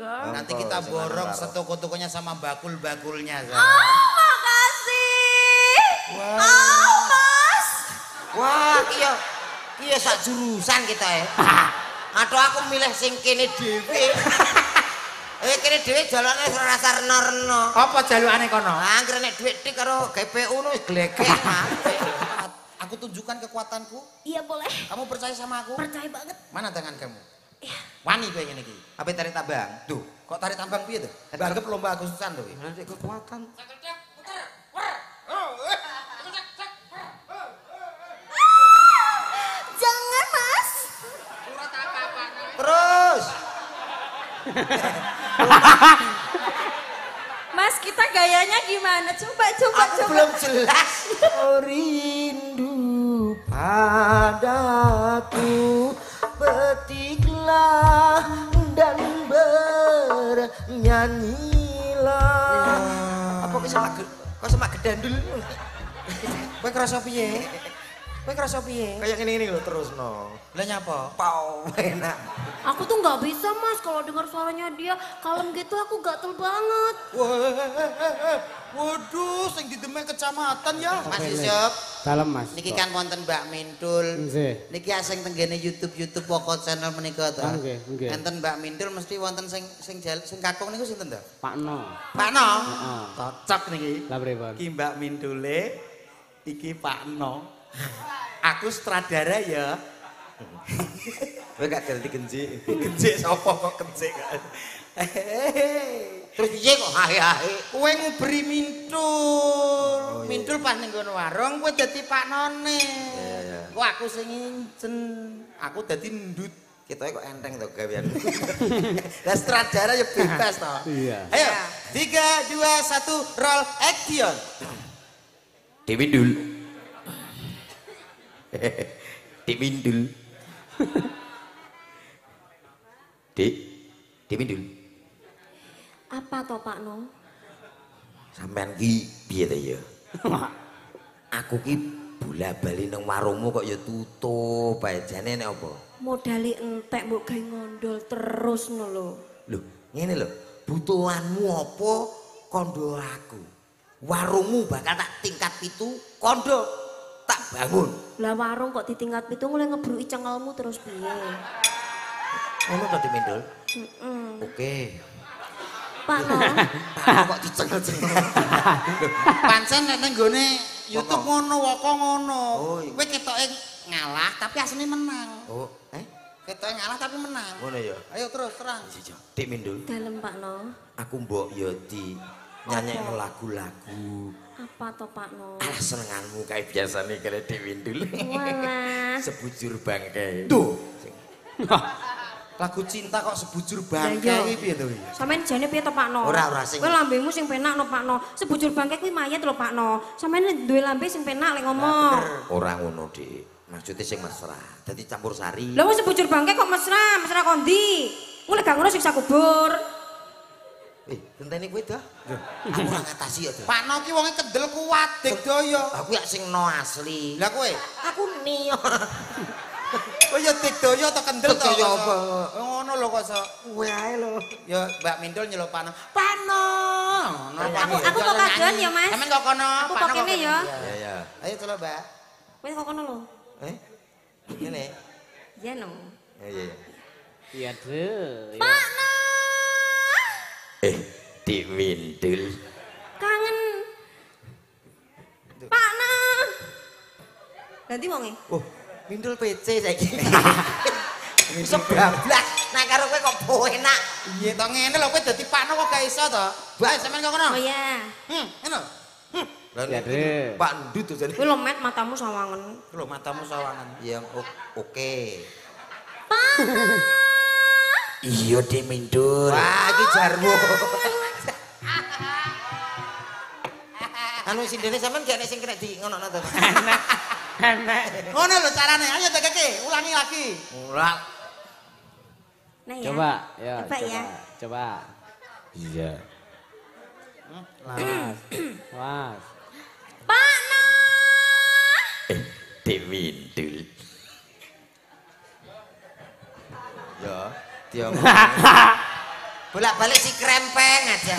Nanti kita borong setoko-tokonya sama bakul-bakulnya. Makasih. Mas. Wah, iya sak jurusan kita ya. Atau aku milih sing kene dhewe. Kene dhewe jalane rasa reno-reno. Apa jalukane kono? Angger nek dhuwit tik karo GPU nu wis glegek. Aku tunjukkan kekuatanku. Iya boleh. Kamu percaya sama aku? Percaya banget. Mana tangan kamu? Iya. Wani kowe ngene iki. Apa tarik tambang? Tuh, kok tarik tambang piye tuh? Banggep lomba Agustusan tuh. Nanti kekuatan. Jangan mas. Terus. Mas kita gayanya gimana? Coba. Aku belum jelas. Rindu padaku, petiklah dan bernyanyilah. Apa kok semak gedandul? Kowe krasa piye? Kayak ini loh terus no. Lah nyapa? Pau enak. Aku tuh nggak bisa mas kalau dengar suaranya dia kalem gitu aku gatel banget. Waduh, sing didemeng kecamatan ya. Mas Yusuf. Dalam mas. Niki kan wonten Mbak Mintul. Nggih. Niki asing tenggene YouTube pokok channel menika to. Nggih. Enten Mbak Mintul mesti wonten sing kakung niku sinten to? Pak No. Pak No. Heeh. Cocok niki. Lah pripun? Ki Mbak Mintule, iki Pak No. Aku sutradara ya. Kowe gak ganti genji. Genjik sapa kok genjik kan. Terus piye kok hahe-hahe? Kowe nguberi Mintul. Mintul pas ning ngono warung kowe dadi Pak None. Iya. Kok aku sing ngincen. Aku dadi ndut. Kita kok enteng to gawean. Lah sutradara ya bebas to. Iya. Ayo, 3 2 1 roll action. Dimindul. Dimindul. Dimindul. Apa toh Pak No? Sampean ki piye ta ya? Aku ki bola-bali nang warungmu kok ya tutup bae jane nek apa? Modali entek mbok gawe ngondol terus no lho. Lho, ngene lho. Butuhanmu apa kondo aku? Warungmu bakal tak tingkat 7 kondo tak bangun. Lah warung kok ditingkat 7 mulai ngebruki cengelmu terus piye? Ngono to Dimindul? Heeh. Oke. Pak No. Kok dicengel-cengel. Pancen nek ning gone YouTube ngono woko ngono. Oh, iya. Kowe ketoke ngalah tapi asline menang. Oh, Ketoke ngalah tapi menang. ngono ya. Ayo terus terang. Dik Mindul, Dalem Pak No. aku mbok ya di nyanyekno lagu-lagu. Apa toh Pak No? Ah, senenganmu kayak biasane kare Dik Mindul. Walah. Sebujur bangkai. Tuh. Lagu cinta kok sebujur bangke Lah, iya. iki piye to iki? Sampeyan jane piye to Pak No? Ora sing. Kowe lambemu sing penak no Pak No. Sebujur bangke kuwi mayat lho Pak No. Sampeyan duwe lambe sing penak lek ngomong. Ora ngono, Dik. Maksudnya sing mesra. Dadi campur sari. Lah wis sebujur bangke kok mesra kondi. Mulai gak ngono siksa kubur. Genteni kowe dah. Aku ora ngatasi ya, Dik. Pak No ki wonge kendel kuat digdaya. Aku ya sing no asli. Lah kowe? Aku nio. Oh ya digdaya atau kendel to? Digdaya apa? Ngono lho kok iso. Kowe ae lho. Ya Mbak Mindul nyeluk Pak No. Pak No. Aku kok kagean ya, Mas. Sampeyan kok kono. Aku Pak kok No kene ya. Ya. Ayo coba, Mbak. Kowe kok kono lho. Ngene. Ya no. Iya. Iya deh. Pak No. Dik Mindul. Kangen. Pak No. Nanti wonge. Oh, Mindul PC saiki. Iso bablas. Nah karo kowe kok enak. Iya to ngene lho kowe dadi Pak No kok gak iso to? Mbak sampeyan kok kono. Oh iya. Ngono. Iya deh. Pak Ndut tuh jadi. Kowe lho met matamu sawangen. Lho matamu sawangan. Yang oke. Pak. Iya Dik Mindul. Wah, iki jarwo. Anu sindene sampean gak nek sing kena di ngono to. Enak. Ngono lho carane. Ayo tegeke, ulangi lagi. Ulang. Nah ya. Coba, ya. Coba ya. Coba. Iya. Was. Pak No. Dik Mindul. Ya, dia Bolak-balik si krempeng aja.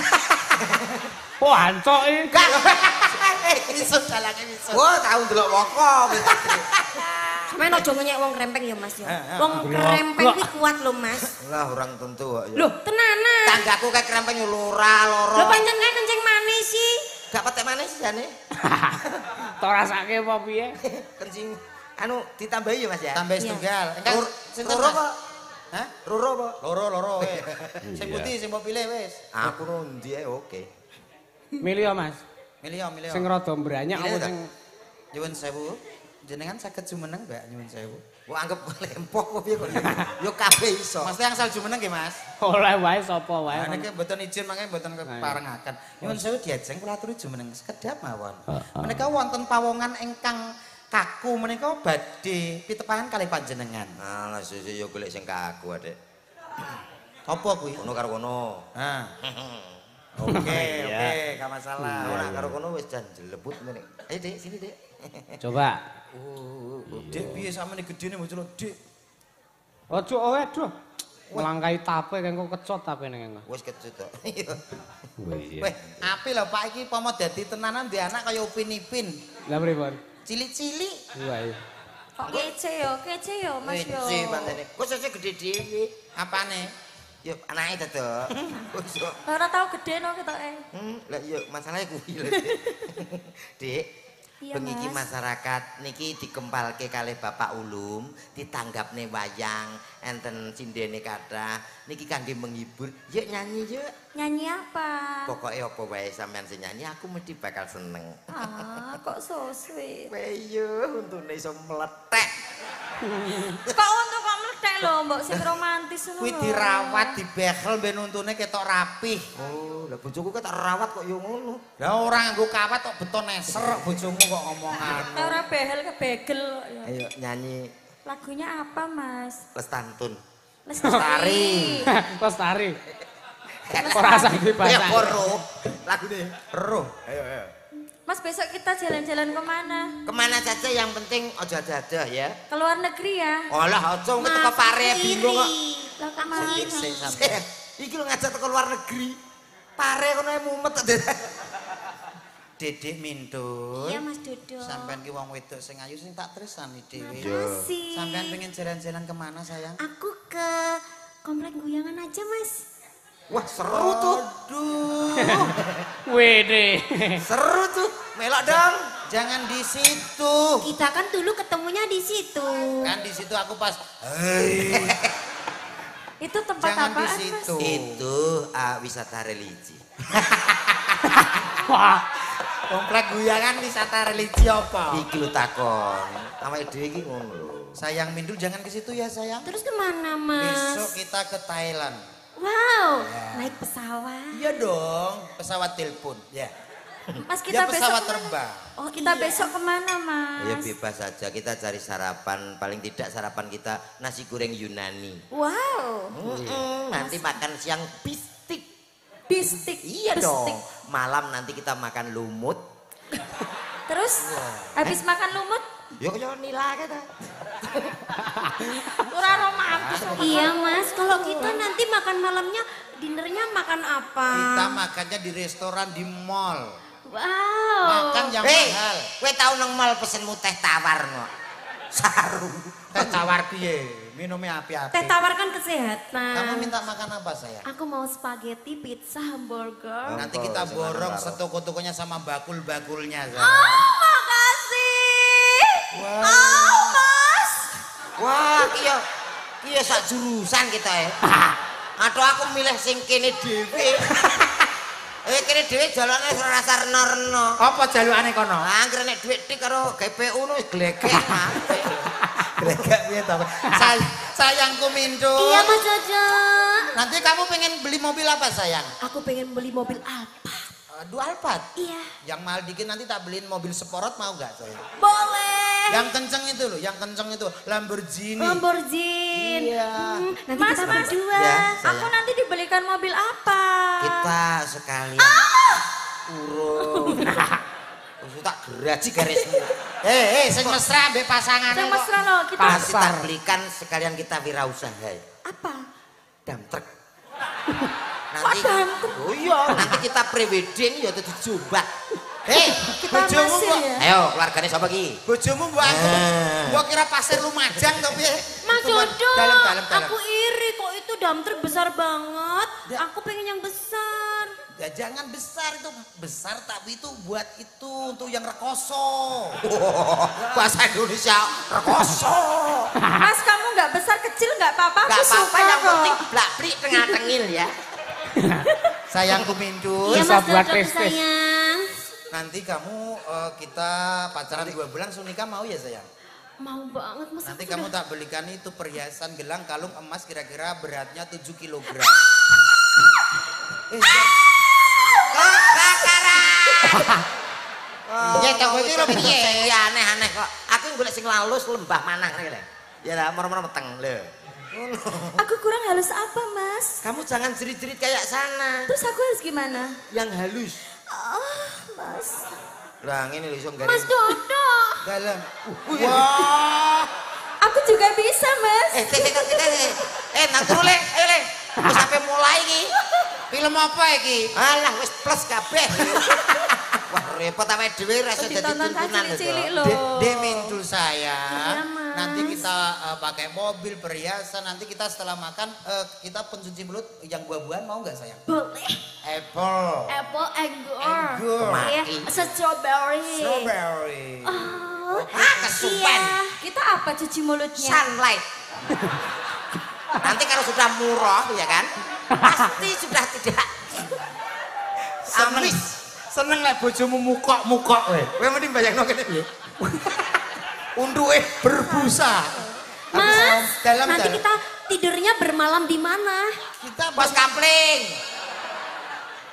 Oh, hancok iki. Gak. Misut jalannya misut. Wah, tau ndelok woko. Sampeyan aja ngenyek wong krempeng ya Mas ya. Wong krempeng kuwi kuat lho Mas. Lah orang tentu kok ya. Loh, tenanan. Tanggaku kayak krempeng yo loro. Lho pancen kae kencing manis sih. Gak petek manis jane. Tok rasake apa piye? Kencing anu ditambahi ya Mas ya. Tambah setunggal. Engkang sinten Loro Mas? apa? Hah? Loro apa? Loro weh. Sing putih sing mbok pilih wis. Aku nundi ae oke. Milih ya, Mas. Milih. Sing rada mbranyak Milih apa ta? sing Nyuwun sewu. Jenengan saged jumeneng, Mbak, nyuwun sewu. Wah anggap lempok kok piye kok. Yo kabeh iso. Mas yang asal jumeneng nggih, Mas. oleh wae sapa wae. Nah, niki mboten izin mangke mboten keparengaken. Nyuwun sewu diajeng kula aturi jumeneng sekedhap mawon. Menika wonten pawongan ingkang kaku menika badhe pitepangan kalih panjenengan. Alah sesuk yo golek sing kaku Adek. Apa kuwi? Ono karo kono. Nah. Oke, gak masalah. Ora karo kono wis jan jelebut ngene. Ayo Dek, sini Dek. Coba. Dik piye sampeyan gedene muncul Dik? Ojo aduh. Nglangkai tape kengko kecot tape ning. Wis kecut tok. Weh, apik lho Pak iki pomo dadi tenanan di anak kaya Upin-Ipin. Lah pripun? Cilik-cilik. Wah. Kok kece yo Mas yo. Wis pantene. Kok sesuk gede dhewe. Apane? Yo anake dadok. Wis kok. Ora tau gede no ketoke. Lah iya masalahnya kuwi lho. Dik. Iya, Bengi iki Mas. masyarakat niki dikempalke kalih Bapak Ulum, ditanggapne wayang, enten cindene kathah. Niki kangge menghibur. Yuk nyanyi yuk. Nyanyi apa? Pokoke apa wae sampean sing nyanyi aku mesti bakal seneng. Ah, kok so sweet. Weyo untune iso meletek. Kok untuk kok mlethek lho, mbok sing romantis ngono. Kuwi dirawat, dibehel ben untune ketok rapih. Oh, lah bojoku kok tak rawat kok yo ngono. Lah ora nggo kawat kok beton neser bojomu kok ngomongan. Ora behel kebegel kok ya. Ayo nyanyi Lagunya apa, Mas? Lestantun. Lestari. Lestari. Ora sakti Ya bahasa. koro. Lagune. Roh. Ayo. Mas besok kita jalan-jalan kemana? Kemana saja yang penting ojo ada ya. Ke luar negeri ya? Olah ojo ngetek ke pare bingung kok. Lah kemana? Iki lo ngajak ke luar negeri. Pare kono ae mumet kok. Dedek Mintun. Iya Mas Dodo. Sampean ki wong wedok sing ayu sing tak tresani dhewe. Makasih. Sampean pengen jalan-jalan kemana sayang? Aku ke komplek Guyangan aja Mas. Wah seru tuh. Aduh. Wede. Seru tuh. Melok dong. Jangan di situ. Kita kan dulu ketemunya di situ. Kan di situ aku pas hei. Itu tempat Jangan di apaan Mas? situ. Itu wisata religi. Wah. Komplek Guyangan wisata religi apa? Iki lho takon. Awake dhewe iki ngono lho. Sayang Mindul jangan ke situ ya sayang. Terus kemana Mas? Besok kita ke Thailand. Wow, naik pesawat. Iya dong, pesawat telepon. Ya. Mas Dia kita besok pesawat kemana? terbang. Oh kita besok kemana Mas? Ya bebas saja kita cari sarapan. Paling tidak sarapan kita nasi goreng Yunani. Wow, Nanti makan siang bistik. bistik. Iya Bistik. dong. Malam nanti kita makan lumut. Terus habis makan lumut? Yo kaya nila kita. Ora romantis. Iya Mas, kalau kita nanti makan malamnya, dinernya makan apa? Kita makannya di restoran di mall. Wow. Makan yang Hei, mahal. kowe tau nang mall pesenmu teh tawar kok. Saru. Teh tawar piye? Minumnya api-api. Teh tawar kan kesehatan. Kamu minta makan apa sayang? Aku mau spaghetti, pizza, hamburger. Nanti kita borong setoko-tokonya sama bakul-bakulnya sayang. Oh, makasih. Wah. Oh, Mas. Wah, iya sak jurusan kita ya. Atau aku milih sing kene dhewe. Kene dhewe jalane rasa reno-reno. Apa jalukane kono? Angger nek dhuwit tik karo GPU nu wis glegek. Gregak piye to? Sayangku Mindul. Iya Mas Jojo. Nanti kamu pengen beli mobil apa sayang? Aku pengen beli mobil Alphard. Dua Alphard. Iya. Yang mahal dikit nanti tak beliin mobil sporot mau gak sayang? Boleh. Yang kenceng itu loh, yang kenceng itu Lamborghini. Lamborghini. Iya. Nanti kita berdua. Ya, sayang. Aku nanti dibelikan mobil apa? Kita sekalian urung. Wis tak geraji garismu. Sing mesra mbek pasangane Yang kok. mesra loh kita. Pasti tak belikan sekalian kita wirausaha. Apa? Dam truk. Nanti oh iya, nanti kita prewedding ya dadi jombat. Hei, bojomu mbok. Ayo, keluargane sapa iki? Bojomu mbok aku. Mbok kira pasir Lumajang to piye? Mas Dodo, Dalam. aku iri kok itu dump truck besar banget. Aku pengen yang besar. Ya jangan besar itu besar tapi itu buat itu untuk yang rekoso. Bahasa Indonesia rekoso. Mas kamu nggak besar kecil nggak apa-apa. Gak Aku apa-apa suka yang kok. penting blak-blik tengah-tengil ya. Sayangku Mintul. Iya Bisa Mas buat Dodo tes-tes. sayang. Nanti kamu kita pacaran 2 bulan langsung nikah mau ya sayang? Mau banget Mas. Nanti aku kamu udah- tak belikan itu perhiasan gelang kalung emas kira-kira beratnya 7 kilogram. Kebakaran. Ya tak kowe iki lho piye? Ya aneh-aneh kok. Aku golek sing lalus lembah manang ngene lho. Ya lah moro-moro meteng lho. Aku kurang halus apa Mas? Kamu jangan jerit-jerit kayak sana. Terus aku harus gimana? Yang halus. Mas. Lah ngene lho iso garing. Mas Dodo. Dalam. Wah. Aku juga bisa Mas. Nang turu le, ayo le. Wis sampe mulai iki. Film apa iki? Alah wis plus kabeh. Wah repot awake dhewe rasa dadi Ditonton kan tuntunan cilik-cilik lho. loh. Demintul saya. Iya, Mas. Nanti kita pakai mobil perhiasan. Nanti kita setelah makan kita pencuci mulut yang buah-buahan mau nggak sayang? Boleh. Apple. Apple anggur. Anggur. Iya, strawberry. Strawberry. Oh, kesupen. iya. Kita apa cuci mulutnya? Sunlight. Nanti kalau sudah murah ya kan, pasti sudah tidak Seneng. amis. Seneng lah bojomu mukok-mukok we. Kowe mending bayangno kene piye? Unduke berbusa. Mas, dalam nanti kita tidurnya bermalam di mana? kita Pos kampling.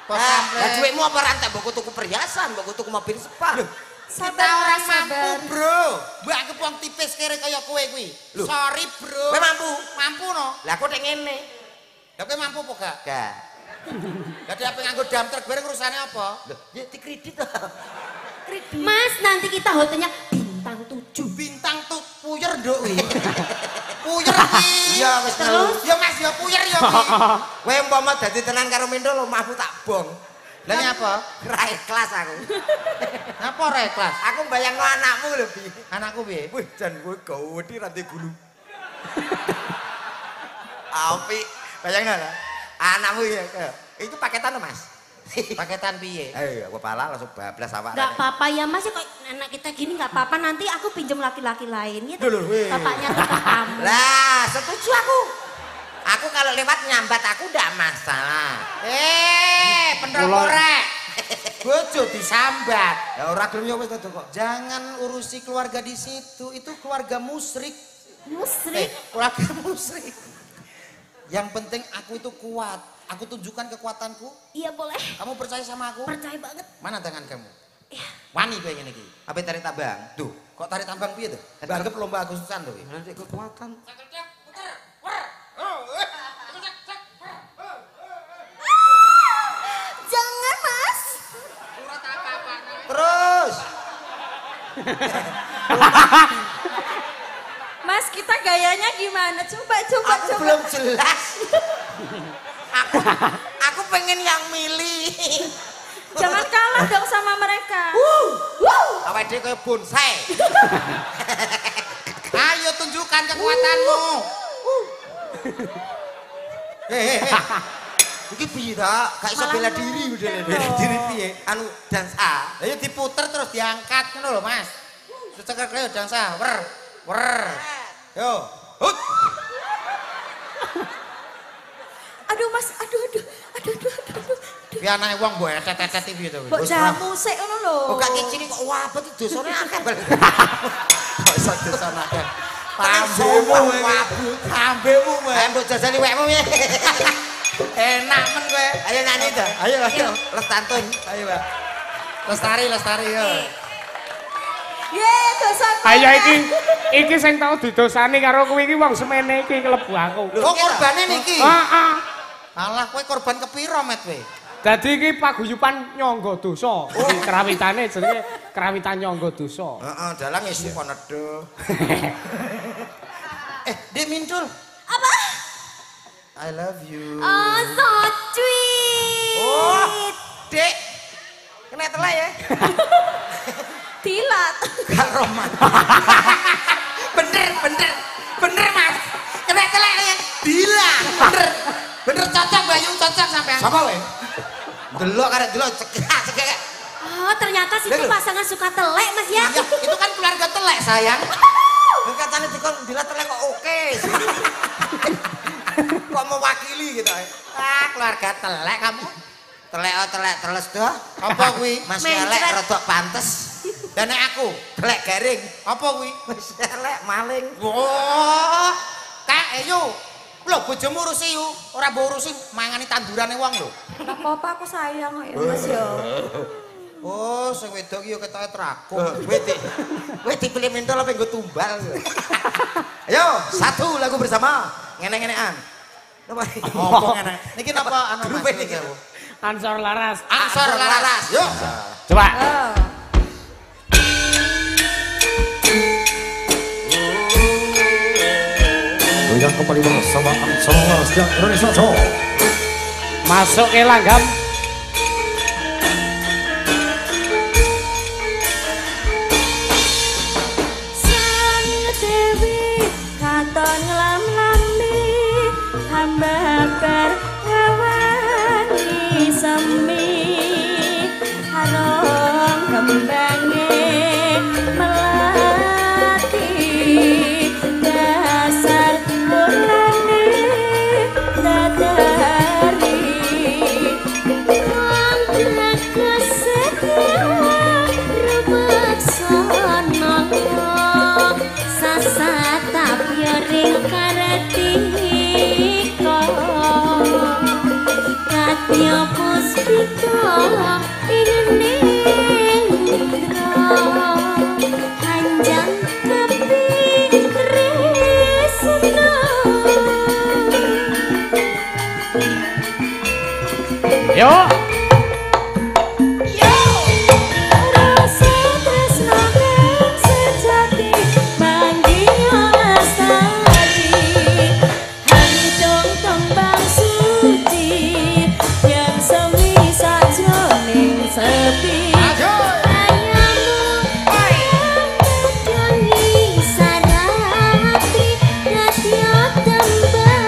Pos Lah kampling. duitmu apa rantai mbok tuku perhiasan, mbok tuku mobil spa. Kita Sabar, orang Mas, mampu, sabar. Bro. Mbak aku wong tipis kere kaya kowe kuwi. Loh. Sorry, Bro. Kowe mampu? Mampu no. Lah kok nek ngene. Lah kowe mampu apa gak? Gak. Lah dia pengen nganggo dump truck bareng urusane apa? Loh, ya dikredit to. Mas, nanti kita hotelnya bintang 7. Bintang tuh puyer nduk kuwi. Puyer kuwi. Iya wis Terus? ngelu. Ya Mas, ya puyer ya kuwi. Kowe umpama dadi tenan karo Mindul omahmu tak bong. Lah ini apa? Ra ikhlas aku. Apa ora ikhlas? Aku bayangno anakmu lho, Bi. Anakku piye? Wih, jan kowe gawedi rantai gulu. Apik. Bayangno lah. Anakmu ya. Itu paketan lho, Mas. Paketan piye? Ayo, aku pala langsung bablas awak. Gak apa-apa ya Mas, ya kok anak kita gini gak apa-apa. Nanti aku pinjam laki-laki lain ya. Loh, weh. Bapaknya tetap kamu. Lah, setuju aku. Aku kalau lewat nyambat aku ndak masalah. Penrok-rek. Bojo disambat. Ya ora gelem ya wis to kok. Jangan urusi keluarga di situ. Itu keluarga musyrik. Musrik. Keluarga musyrik. Yang penting aku itu kuat. Aku tunjukkan kekuatanku. Iya boleh. Kamu percaya sama aku? Percaya banget. Mana tangan kamu? Iya. Wani kowe ngene iki. Apa tarik tambang? Tuh, kok tarik tambang piye tuh? Banggep lomba Agustusan tuh. Nanti kekuatan. Jangan Mas. Terus. Mas kita gayanya gimana? Coba. Aku belum jelas. aku pengen yang milih. Jangan kalah dong sama mereka. Awake dhewe koyo bonsai. Ayo tunjukkan kekuatanmu. Iki piye ta? Gak iso Malah bela diri udah Bela diri piye? Anu dansa. Ayo diputer terus diangkat ngono lho, Mas. Terus cekel kowe dansa. Wer. Yo. Hut. Aduh Mas, aduh. Ki anake wong mbok etet-etet piye to? Mbok jamu sik ngono lho. Kok gak kicini kok wabet dosane akeh. Kok iso desanaken. Pambemu, Pambemu, Ayo mbok jajani wekmu ya. Enak men kowe. Ayo nyanyi to. Ayo. Lestantun. Ayo, Pak. Lestari yo. Ye, dosa. Ayo iki sing tau didosani karo kowe iki wong semene iki klebu aku. Oh, korbane niki. Heeh. Alah kowe korban kepiro, Met kowe? Dadi iki paguyuban nyangga dosa. Iki krawitane jenenge krawitan nyangga dosa. Heeh, dalang isi konedo. Dik Mintul. Apa? I love you. Oh, so sweet. Roman. Bener Mas. Kena telek ya. Bilang. Bener cocok Bayu, cocok sampean. Sapa kowe? Delok karek delok cekek. Oh, ternyata situ pasangan suka telek, Mas ya. Ya, itu kan keluarga telek, sayang. Katanya dikon dilat telek kok oke. Kok mewakili gitu. Keluarga telek kamu. Telek teles dah. Apa kuwi? Mas elek rada pantes. Dan nek aku telek garing. Apa kuwi? Mas elek maling. Wah. Kak, ayo. Lho bojomu urusi yu, ora mbok urusi mangani tandurane wong lho. Apa-apa aku sayang kok ya, Mas ya. Oh, sing wedok iki ya ketoke trakung. Kowe dipilih mentol apa nggo tumbal. Ayo, satu lagu bersama. Ngene-ngenean. Napa? Apa ngene? Niki napa anu Grup Mas? niki. Ansor Laras. Ansor Laras. Yo. Coba. Oh. Yang kembali bersama Ansor Laras dan Indonesia Show. Masuk ke langgam. Sang Dewi katon nglam-lambi hambakar ngawani semi harom kembange melati dasar mulane dadari angkat kesekian rebek sono sasata piring karatiko katya puspita indra hanjang kepitresna Yuk. rasa tresna kang sejati manggih lestari hancung tembang suci yang semi sajroning sepi ayamu kadoni sarati kadya tembang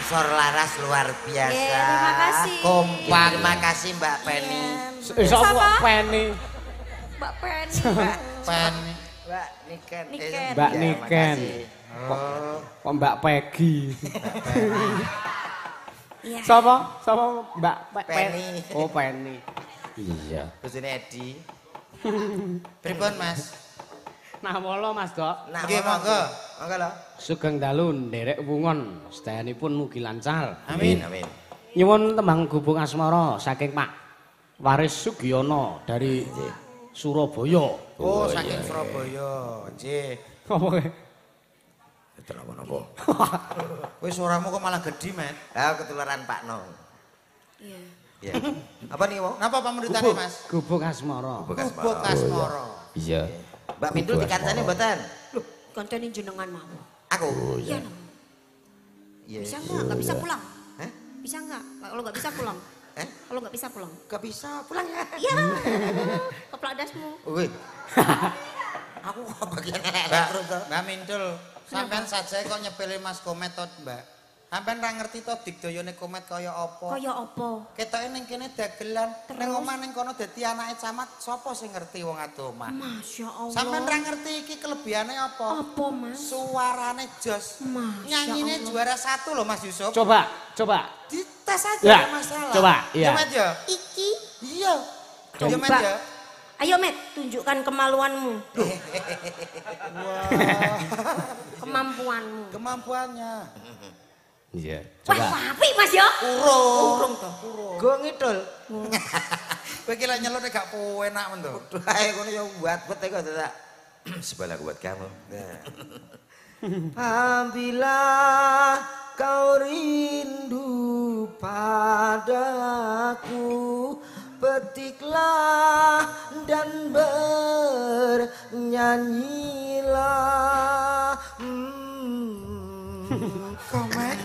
Ansor Laras luar biasa. Terima kasih. Kompak. Terima kasih Mbak Penny. Sapa Penny? Mbak Penny. Penny. Mbak Niken. Niken. Mbak Ya, Niken. makasih. Oh. Kok Mbak Peggy? Iya. Sapa? Mbak Penny. Oh, Penny. Iya. Bojone Edi. Pripun Mas? Nah, molo Mas Dok. Nah, Nggih monggo. Monggo lho. Sugeng dalu nderek wungon, sedayanipun mugi lancar. Amin. Amin. Nyuwun tembang gubung asmara saking Pak Waris Sugiono dari Surabaya. Oh, saking Surabaya. Nggih. Apa kowe? Itu napa-napa. Kowe suaramu kok malah gedhi, Mas. Ah, ketularan Pak No. Iya. Ya. Apa nih, Wong? Napa pamrutane, Mas? Gubung asmara. Gubuk Asmara. Iya. Mbak Mindul dikancani mboten? Loh, kancane jenengan mau. Aku. Iya, Nom. Iya. Bisa nggak? Nggak bisa pulang. Hah? Bisa nggak? Kalau nggak bisa pulang. Eh? Kalau nggak bisa pulang. Gak bisa pulang ya. Iya. Keplak dasmu. Wih. Aku kok bagian elek Mbak, terus to. Mbak Mindul, sampean saja kok nyepele Mas Komet to, Mbak. Sampean ra ngerti to digdayane Komet kaya apa? Kaya apa? Ketoke ning kene dagelan, Terus? ning omah ning kono dadi anake camat, sapa sing ngerti wong ado omah? Masya Allah. Sampean ra ngerti iki kelebihane apa? Apa, Mas? Suarane jos. Masya Nyanyine Allah. juara 1 loh Mas Yusuf. Coba. Dites aja Ya, nggak masalah. coba, iya. Ya, Met ya? Iki. Iya. Ya, Met ya? Ayo, Met, tunjukkan kemaluanmu. Kemampuanmu. Kemampuannya. Iya. Wah, wapi, Mas ya? Urung to. Go ngidul. Kowe iki lek nyelone gak enak men to. Duh ae ngono ya buat kok tak. Sebelah buat kamu. Apabila kau rindu padaku, petiklah dan bernyanyilah. Komet.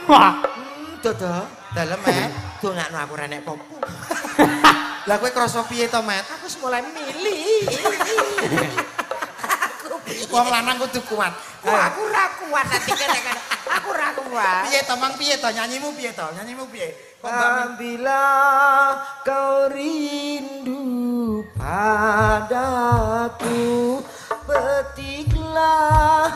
Wah. Dodo, Dalem, Met. dongakno aku renek popo. Lah kowe krasa piye to, Met? Aku mulai milih. Wong lanang kudu kuat. Wah, aku ra kuat nanti kadang-kadang. Aku ra kuat. Piye to, Mang? Piye to? Nyanyimu piye to? Nyanyimu piye? Kok Mbak Min- Apabila kau rindu padaku, petiklah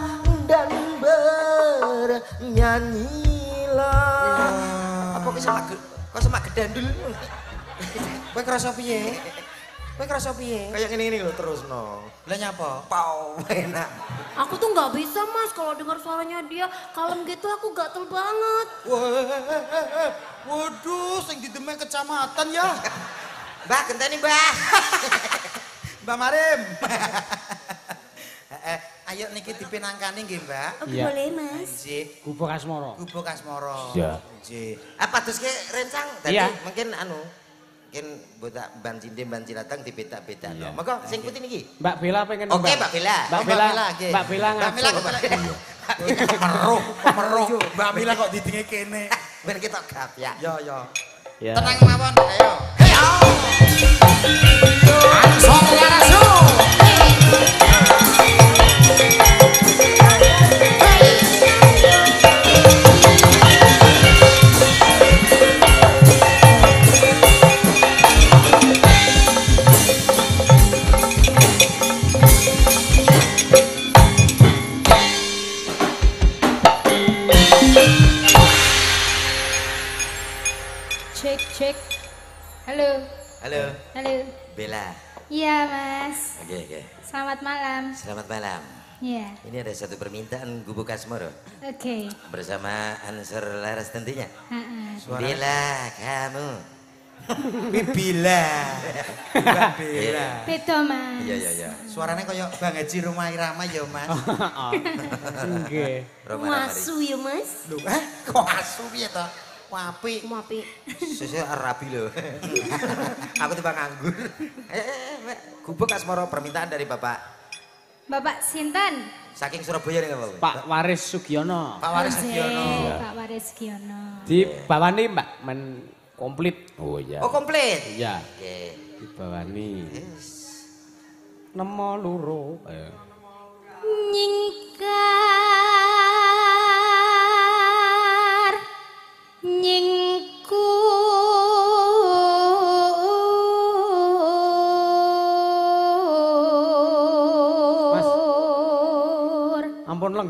dan bernyanyilah. Apa kok sama gedandul? Kowe krasa piye? Kowe krasa piye? Kayak gini lho terus no. Lah nyapa? Pau enak. Aku tuh nggak bisa, Mas, kalau dengar suaranya dia kalem gitu aku gatel banget. Waduh, sing di Demek kecamatan ya. Mbak, genteni Mbak. Mbak Marim. Ayo niki dipinangkani nggih, Mbak. Oh, Iya. boleh, Mas. Nggih. Gubung asmara. Gubuk Asmara. Iya. Nggih. Apa terus ke rencang? Tadi Iya. mungkin mungkin botak ban cinde ban cilatang dibeta-beta. Iya. Maka sing putih niki. Mbak Bella pengen Oke, nembang. Mbak Bella. Mbak Oh, Bella. nggih. Mbak Bella Mbak Mila ngapus. kok pemeruh. Mbak Mila kok didinge kene. Ben kita gap ya. Yo yo. Ya. Tenang mawon, ayo. Ansor Larasu. Cek cek. Halo. Halo, Halo. Bella. Iya, Mas. Oke. Selamat malam. Selamat malam. Iya. Ini ada satu permintaan Gubuk Asmoro Oke. bersama Ansor Laras tentunya. Ha-ha. Bella, kamu. Bibila. Mbak Bella. Beto, Mas. Iya. Suaranya kayak Bang Haji Rumah Irama ya, Mas. Nggih. Roma Ramadi. Masu ya, Mas. Lho, kok asu piye to? Wapi. Mapi. Susu rabi loh. Aku tiba nganggur. Mbak. Gubuk Asmoro permintaan dari Bapak Bapak Sinten. saking Surabaya nih Bapak. Pak Waris Sugiono. Pak Waris Oke, Sugiono. Pak Waris Sugiono. Di bawani Mbak men komplit. Oh iya. Oh komplit. Iya. Oke. Di bawani. Yes. Nemo loro. Nyingka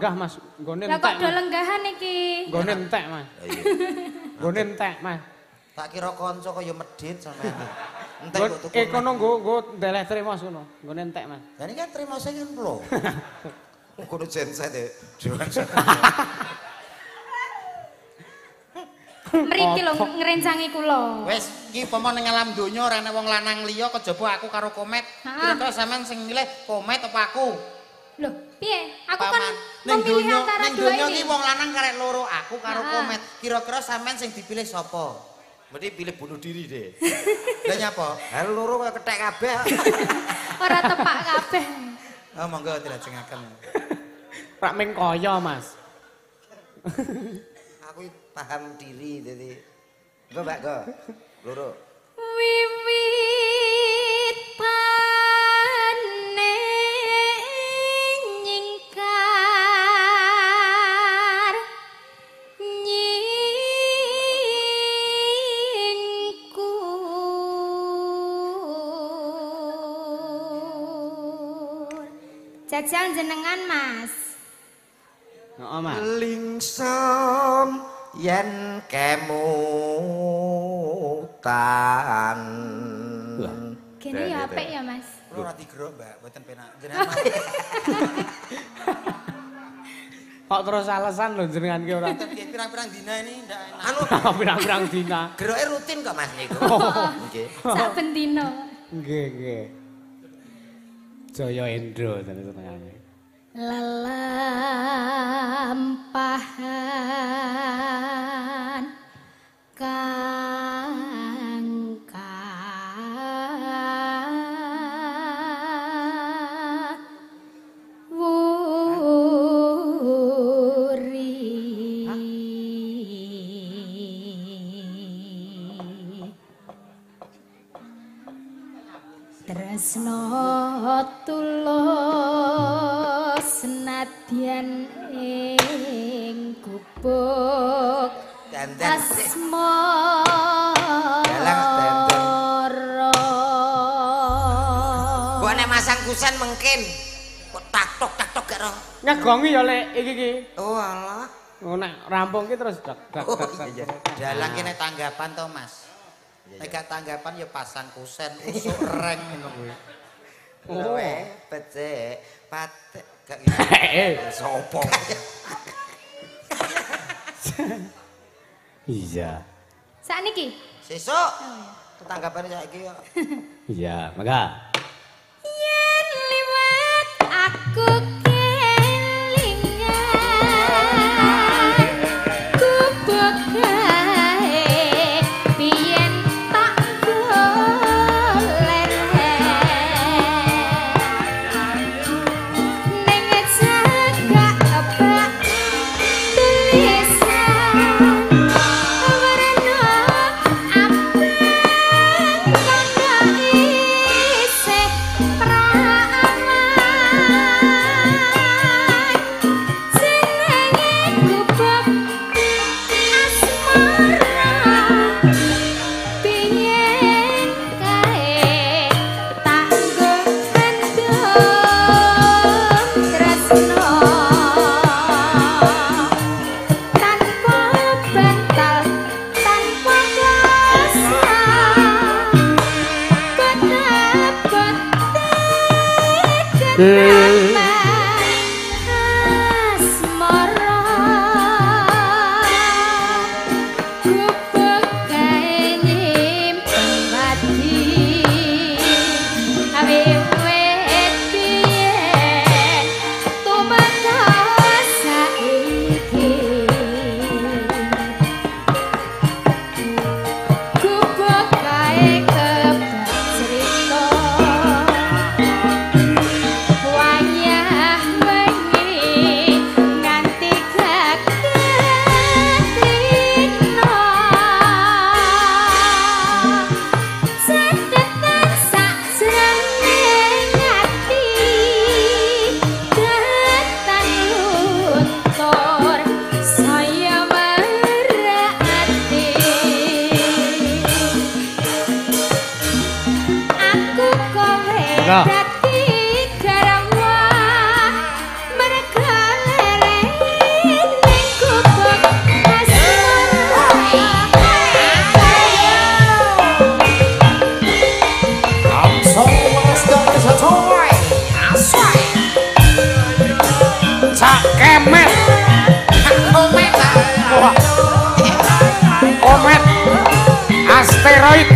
lenggah Mas, nggone Lah entek. kok do lenggahan iki? Nggone entek Mas. Nggone entek Mas. Tak kira kanca kaya medhit sampean. Entek kok tuku. Kono nggo ndeleh trimo ngono. Nggone entek Mas. Lah ini kan terima saya kan lho. Kudu genset ya. Mriki lho ngrencangi kula. Wes iki upama ning alam donya ora ana wong lanang liya kejaba aku karo Komet. Kira-kira sampean sing milih Komet apa aku? Loh, piye? Aku kan ning memilih donya antara ning dua donya ini. iki wong lanang karek loro, aku karo Komet. Kira-kira sampean sing dipilih sapa? Mesti pilih bunuh diri deh. Lah nyapa? Hal loro kaya kethek kabeh. Ora tepak kabeh. Oh monggo dilajengaken. Rak ming kaya Mas. Aku paham diri jadi. Go Mbak go. Loro. Wiwit pane nyingkar nyingkur. Jajal jenengan Mas. Heeh Mas. Lingsom yen kemutan. Kene ya apik ya Mas. Lho ora digerok Mbak, mboten penak. Jenengan Kok terus alasan lho jenengan ki ora. pirang-pirang dina ini ndak enak. Anu Pirang-pirang dina. geroke rutin kok Mas niku. Nggih. Saben dina. Nggih, nggih. Jaya Endro senengane. Lelampahan tresno tulus senadyan ing gubuk Dandan sik. asmara Kok nek masang kusen mungkin kok tak tok gak ro. Nyegongi ya lek iki ki. Oh alah. Oh nek rampung ki terus dak. Iya. Dalang kene tanggapan to Mas. Nek gak tanggapan ya pasang kusen usuk reng ngono kuwi. Oh, becek, patek gak Sopo? Iya. Sakniki sesuk. Tetanggapane saiki kok. Iya, maka. yen liwat aku kelingan gubuk gawe biyen tak golek ning jagak abak tulisan warna abang kang isih prawan jenenge gubuk asmara biyen kae tak nggo mendung tresno tanpa bantal tanpa kuasa betapet kenangan asmara gubuk gawe nyimpen pati awet biyen tumatas saiki gubuk gawe kebak cerita wae Pak Kemet. Komet. Wah. Komet. Asteroid.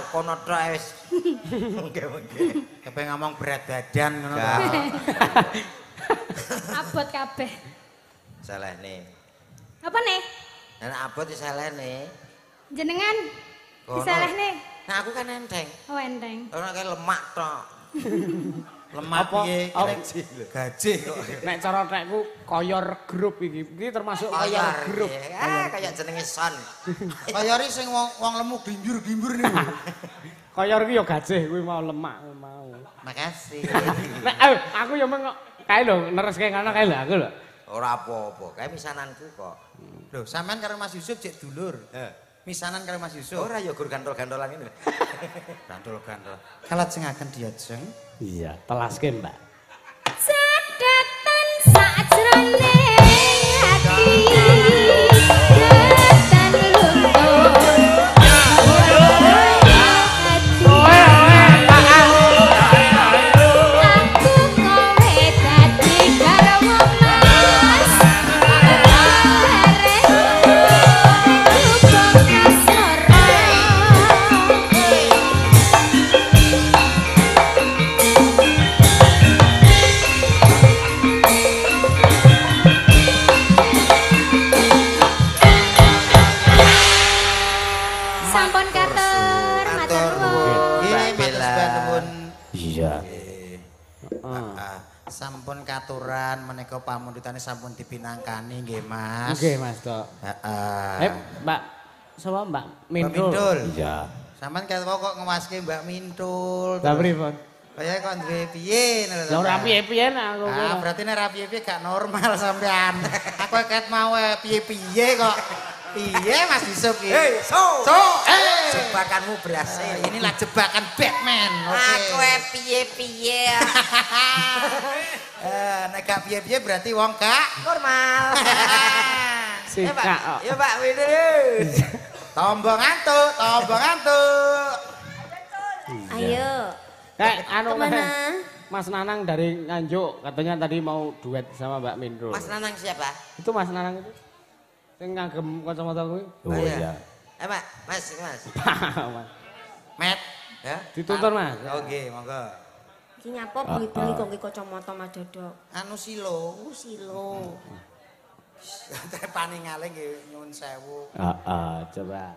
kono tok wis. Mengke-mengke. Kepe ngomong berat badan ngono to. Abot kabeh. Salahne. Apa nih? Nek abot wis salahne. Jenengan disalahne. Nah aku kan enteng. Oh enteng. Ora kayak lemak tok. Lemak piye? Gaji kok. Nek cara tekku koyor grup iki. Iki termasuk koyor grup. Ah kayak jenenge son. Koyori sing wong lemu gimbur-gimbur niku. Koyor iki ya gajih kuwi mau lemak mau. Makasih. Nek aku ya meng kae lho nereske kana kae lho aku lho. Ora apa-apa, kae misananku kok. Lho, sampean karo Mas Yusuf cek dulur. Misanan karo Mas Yusuf. Ora ya gur gantol-gantolan ini. Gantol-gantol. Kalajengaken diajeng. Iya, telaske, Mbak. Sedatan sajrone ati ketan luntur. Aku kowe dadi garwa mas. Sampun katur, matur nuwun. Nggih, matur nuwun. Iya. Sampun katuran menika pamundhutane sampun dipinangkani nggih, Mas. Nggih, Mas, Tok. Heeh. Mbak sapa Mbak Mintul? Mintul. Iya. Sampeyan kok ngewaske Mbak Mintul. Lah pripun? Kaya kok duwe piye ngono lho. Lah ora piye-piye aku. Ah, berarti nek ora piye-piye gak normal sampean. Aku ket mau piye-piye kok. Piye Mas Yusuf iki? Hei, so. Jebakanmu berhasil. Inilah jebakan Batman. Oke. Aku piye-piye. Nek gak piye-piye berarti wong gak Normal. Sikak. Ya Pak Windu. tombong antuk, tombong antuk. Ayo. Anu Kemana? Mas Nanang dari Nganjuk katanya tadi mau duet sama Mbak Mindro. Mas Nanang siapa? Itu Mas Nanang itu. Sing ngagem kacamata kuwi. Oh iya. Mas, Mas. Met, Ya. Dituntun, Mas. Oke, monggo. Iki nyapa bengi-bengi kok nggih kacamata Mas Dodok. Anu silo. Silo. Paningale nggih nyuwun sewu. Coba.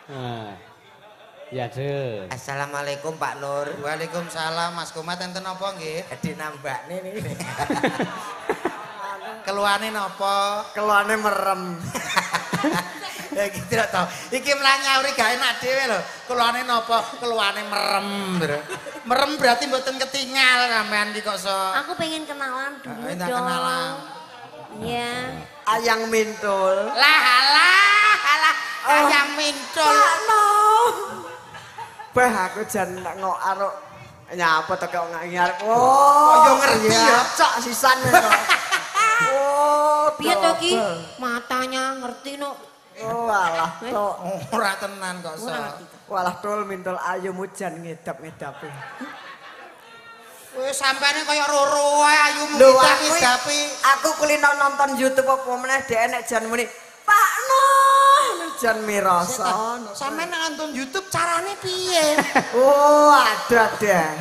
Nah. Ya, Dek. Assalamualaikum Pak Nur. Waalaikumsalam Mas Kumat enten apa nggih? Di nambakne niki. Keluane napa? Keluane merem. Ya gitu to. Iki mlah nyauri gak enak dhewe lho. Keluane napa? Keluane merem. Merem berarti mboten ketinggal sampean iki kok so. Aku pengen kenalan dulu Minta dong. kenalan. Iya. Ayang Mintul. Lah alah, ayam mintul. Beh aku jan ngok aruk nyapa to kok ngarep. Oh, yo ngerti ya. Cok sisan to. Oh, Piye to ki? Matanya ngerti no. Oh, alah to. Ora tenan kok, So. Walah tol mintul ayu mujan ngedap-ngedapi. Wis sampene kaya roro ae ayumu Lho, ngedapi. aku kulino nonton YouTube apa meneh dhek nek jan muni Pak Noh jan mirasa. Sampeyan nonton YouTube carane piye? Oh, ada deh.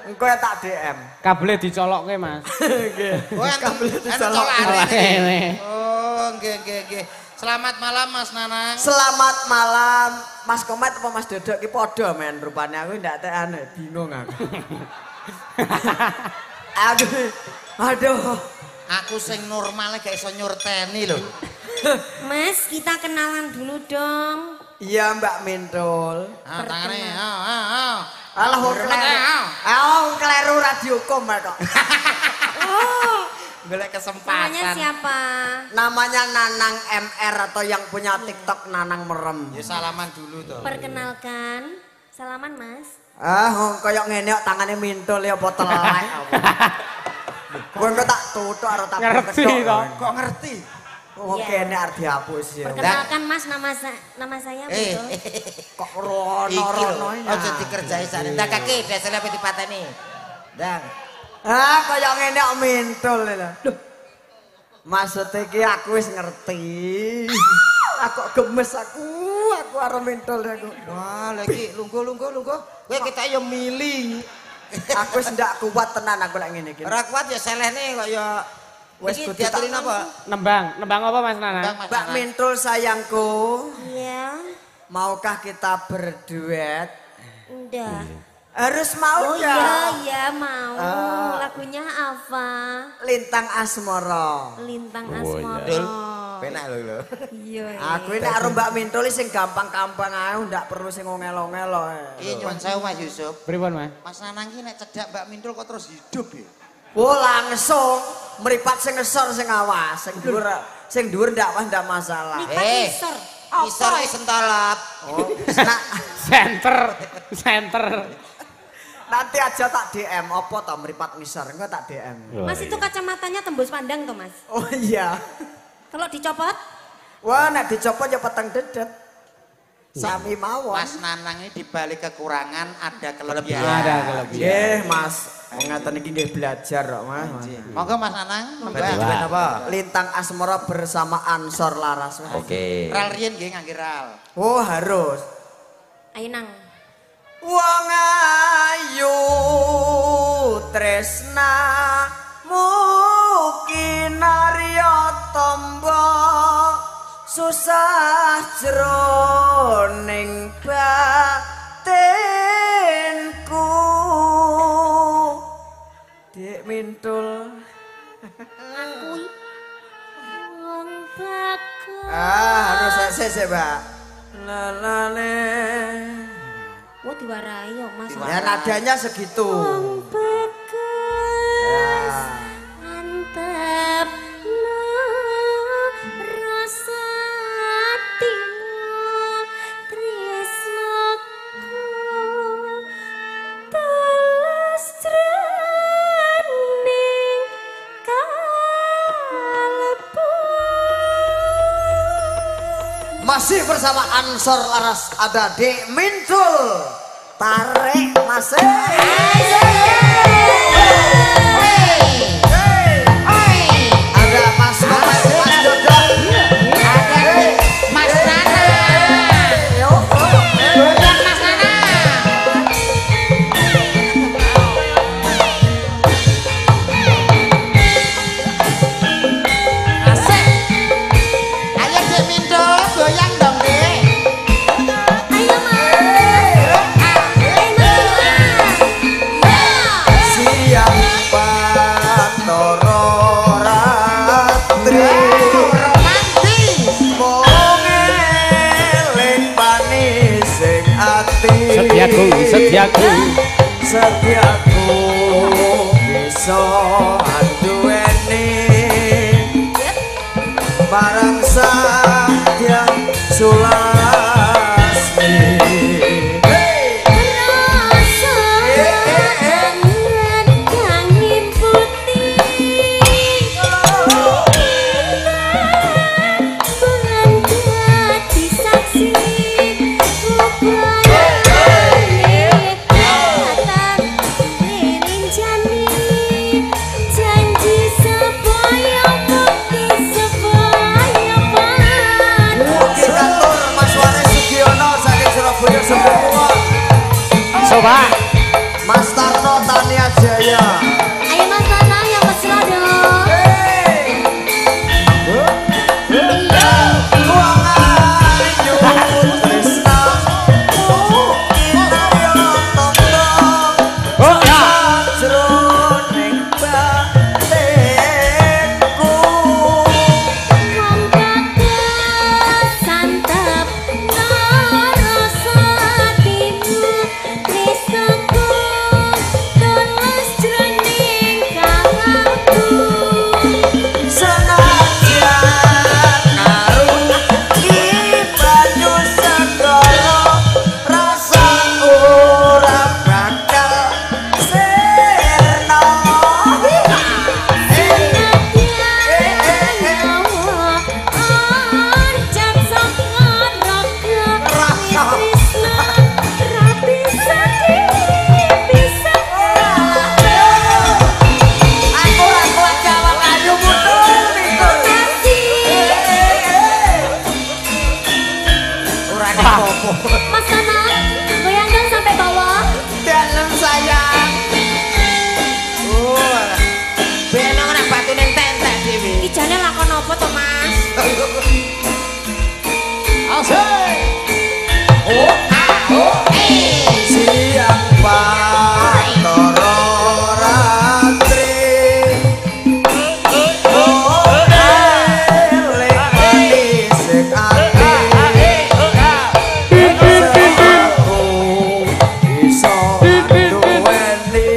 Engko ya tak DM. Kabele dicolokke, Mas. Nggih. Oh, kabel Colokane. Oh, nggih. Selamat malam Mas Nanang. Selamat malam Mas Komet apa Mas Dodok ki padha men rupane aku ndak tekane bingung aku. Aduh. Aku sing normale gak iso nyurteni lho. Mas, kita kenalan dulu dong. Iya Mbak Mintul. Tangane. Ayo. Alah wong kleru radio kom kok. Oh, Golek namanya kesempatan. siapa? Namanya Nanang MR atau yang punya TikTok Nanang Merem. Ya salaman dulu toh. Perkenalkan, salaman Mas. Koyok ngene kok tangane Mintul ya apa telek. Kowe kok tak tutuk karo tak Ngerti ketok. Kok ngerti? Oh kene arep dihapus ya. Perkenalkan Mas, nama saya betul. Kok Iki lho, rono-rono ya. aja dikerjai sakne. Tak kaki desele apa dipateni. Ndang. Koyok ngene kok Mintul lho. Loh. Maksud iki aku wis ngerti. Aku gemes aku arep Mintul aku. Wah, lagi lungguh. Kowe kita yo milih. Aku wis ndak kuat tenan aku lek ngene iki. Ora kuat ya selehne kok ya Wis iki kudu diaturin tak- apa? Nembang apa Mas Nana? Bang, Mas Mbak Nanang. Mintul sayangku, Iya, maukah kita berduet? udah. Harus mau Oh ya. iya mau. Lagunya apa? Lintang Asmara. Lintang Dul, Asmara. penak lho. Iya. Aku ini karo Mbak Mintul sing gampang-gampang ae ndak perlu sing ngelo-ngelo. Iya nyuwun sewu Mas Yusuf. Pripun, Mas? Mas Nanang ki nek cedak Mbak Mintul kok terus hidup ya. Oh langsung meripat sing ngesor sing awas, sing dhuwur ndak masalah. Lipat isor. Isor ki sentolop. Oh, nah, Center. nanti aja tak DM apa to meripat ngisor engko tak DM. Mas itu kacamatanya tembus pandang tuh Mas. Oh iya. Kalau dicopot, Wah, nek dicopot ya peteng dedet. Sami mawon. Mas Nanang ini dibalik kekurangan ada kelebihan. Ada kelebihan. Nggih, Mas. Ngaten iki nggih belajar kok, Mas. Monggo Mas Nanang, Berduet apa? Lintang Asmara bersama Ansor Laras. Oke. Ral riyen nggih ngangge ral. Oh, harus. ayo nang. Wong ayu tresna mukinarya tombo susah jroning batinku Dik Mintul Wong bagus. harus sesek Mbak lalale Wah diwarai yo Mas. ya nadanya segitu Wong bagus. Mantap. Rasa atimu tresnaku tulus jroning kalbu. Masih bersama Ansor Laras ada Dik Mintul. Tarik masih. Ada Mas Komet, Mas Dodok. Mas Nanang. Mas Nanang. Asik. Ayo Dik Mintul goyang dong, Dik. Ayo Mas. Siapa toro ratri Romantis. mung eling panis sing ati Setiaku. setiaku bisa aduweni barang saja sulasmi Sobat. Mas Tarno Tania Jaya. Ayo Mas Nana yang mesra dong. Oh ya. Santap rasa hatimu tresnaku tulus jroning kalangku Mas Nana, goyang dong sampai bawah. Dalam sayang. Beno nek batune entek-entek dhewe. Ijane lakon apa to, Mas? Siang Batara Ratri. Sing ati. Aku iso duweni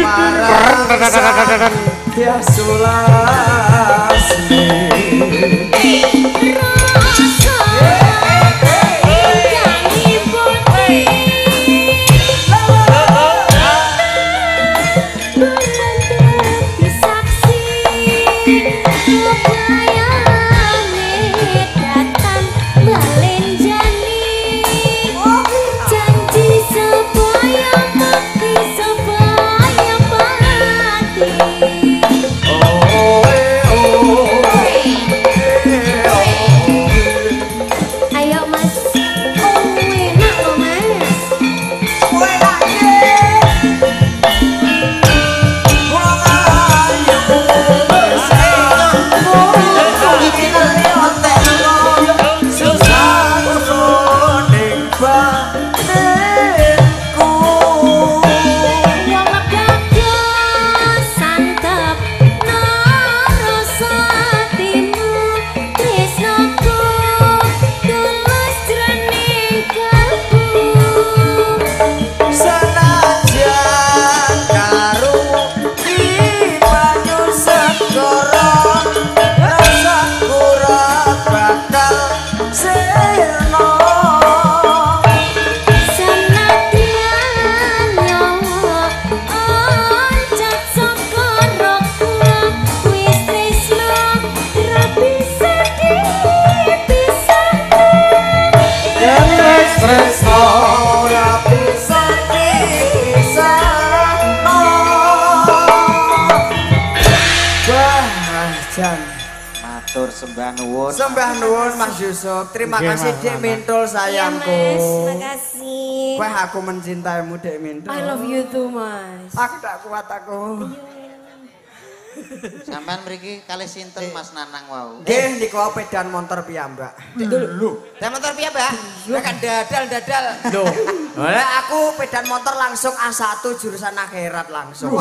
marang dia sulasmi. Ayo Mas, oh enak loh Mas. Wong ngedaga santep rasa hatimu tresnaku tulus jroning kalbu. Senajan karo banyu segara rasaku ora bakal sirna. Senadyan nyawa oncat saka rohku wis tresno ra bisa dipisahkan. Yen wis tresno ora bisa dipisahno. Wah, jan Matur sembah nuwun. sembah nuwun Mas Yusuf. Terima Nggih, kasih Mas Dek Nana. Mintul Iya, sayangku. Mas. Makasih. Wah, aku mencintaimu Dek Mintul. I love you too, Mas. Aku tak kuat aku. Sampean mriki kalih sinten Mas Nanang wau? Nggih niku pedan montor piyambak. Dan motor piye, Mbak? Nek kan dadal-dadal. Loh, lah aku pedan motor langsung A1 jurusan akhirat langsung.